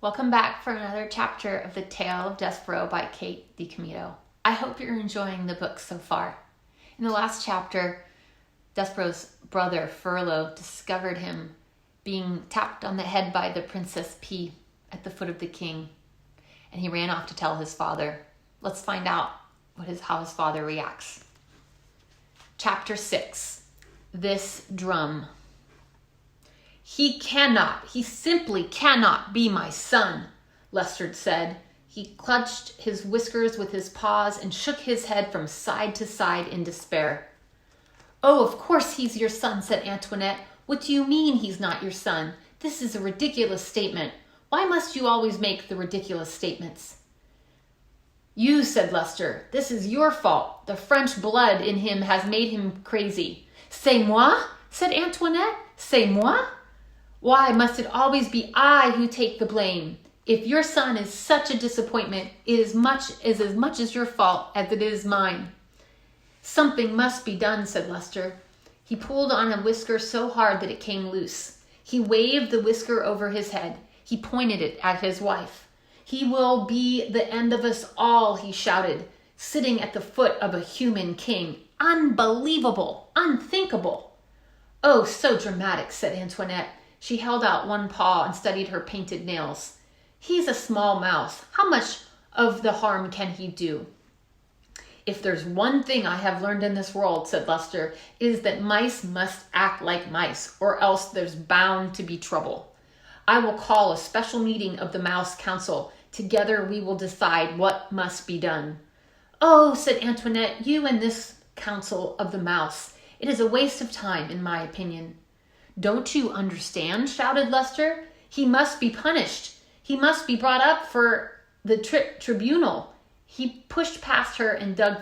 Welcome back for another chapter of The Tale of Despereaux by Kate DiCamito. I hope you're enjoying the book so far. In the last chapter, Despereaux's brother, Furlough, discovered him being tapped on the head by the Princess P at the foot of the king, and he ran off to tell his father. Let's find out how his father reacts. Chapter 6, This Drum. He simply cannot be my son, Leicester said. He clutched his whiskers with his paws and shook his head from side to side in despair. Oh, of course he's your son, said Antoinette. What do you mean he's not your son? This is a ridiculous statement. Why must you always make the ridiculous statements? You, said Leicester, this is your fault. The French blood in him has made him crazy. C'est moi, said Antoinette. C'est moi? Why must it always be I who take the blame? If your son is such a disappointment, it is as much as your fault as it is mine. Something must be done, said Leicester. He pulled on a whisker so hard that it came loose. He waved the whisker over his head. He pointed it at his wife. He will be the end of us all, he shouted, sitting at the foot of a human king. Unbelievable, unthinkable. Oh, so dramatic, said Antoinette. She held out one paw and studied her painted nails. He's a small mouse. How much of the harm can he do? If there's one thing I have learned in this world, said Leicester, it is that mice must act like mice, or else there's bound to be trouble. I will call a special meeting of the Mouse Council. Together we will decide what must be done. Oh, said Antoinette, you and this Council of the Mouse. It is a waste of time, in my opinion. Don't you understand? Shouted Leicester. He must be punished. He must be brought up for the tribunal. He pushed past her and dug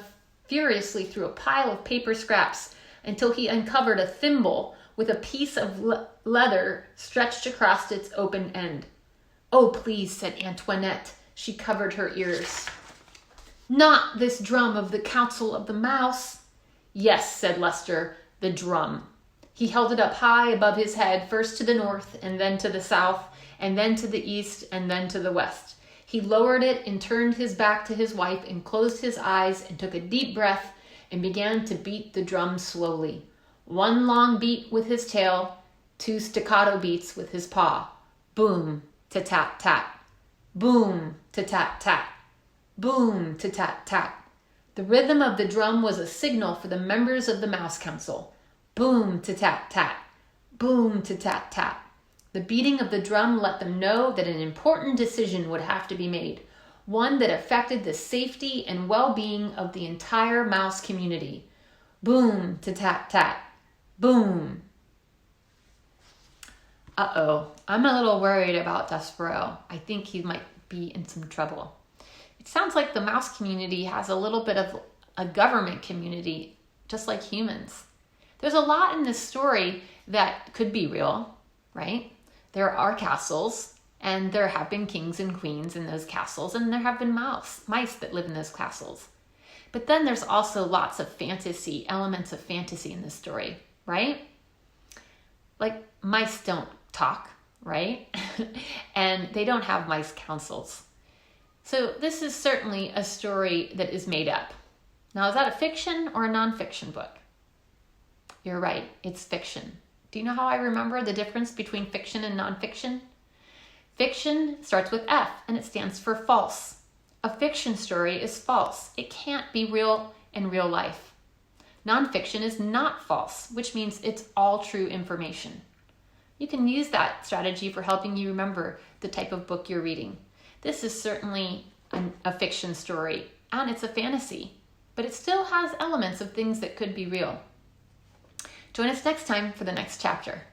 furiously through a pile of paper scraps until he uncovered a thimble with a piece of leather stretched across its open end. Oh, please, said Antoinette. She covered her ears. Not this drum of the Council of the Mouse. Yes, said Leicester, the drum. He held it up high above his head, first to the north, and then to the south, and then to the east, and then to the west. He lowered it and turned his back to his wife and closed his eyes and took a deep breath and began to beat the drum slowly. One long beat with his tail, two staccato beats with his paw. Boom, ta-tat-tat. Boom, ta-tat-tat. Boom, ta-tat-tat. The rhythm of the drum was a signal for the members of the Mouse Council. Boom, ta-tat-tat. Boom, ta-tat-tat. The beating of the drum let them know that an important decision would have to be made, one that affected the safety and well-being of the entire mouse community. Boom, ta-tat-tat. Boom. Uh-oh, I'm a little worried about Despereaux. I think he might be in some trouble. It sounds like the mouse community has a little bit of a government community, just like humans. There's a lot in this story that could be real, right? There are castles, and there have been kings and queens in those castles, and there have been mice that live in those castles. But then there's also lots of fantasy, elements of fantasy in this story, right? Like mice don't talk, right? And they don't have mice councils. So this is certainly a story that is made up. Now, is that a fiction or a nonfiction book? You're right, it's fiction. Do you know how I remember the difference between fiction and nonfiction? Fiction starts with F, and it stands for false. A fiction story is false. It can't be real in real life. Nonfiction is not false, which means it's all true information. You can use that strategy for helping you remember the type of book you're reading. This is certainly a fiction story, and it's a fantasy, but it still has elements of things that could be real. Join us next time for the next chapter.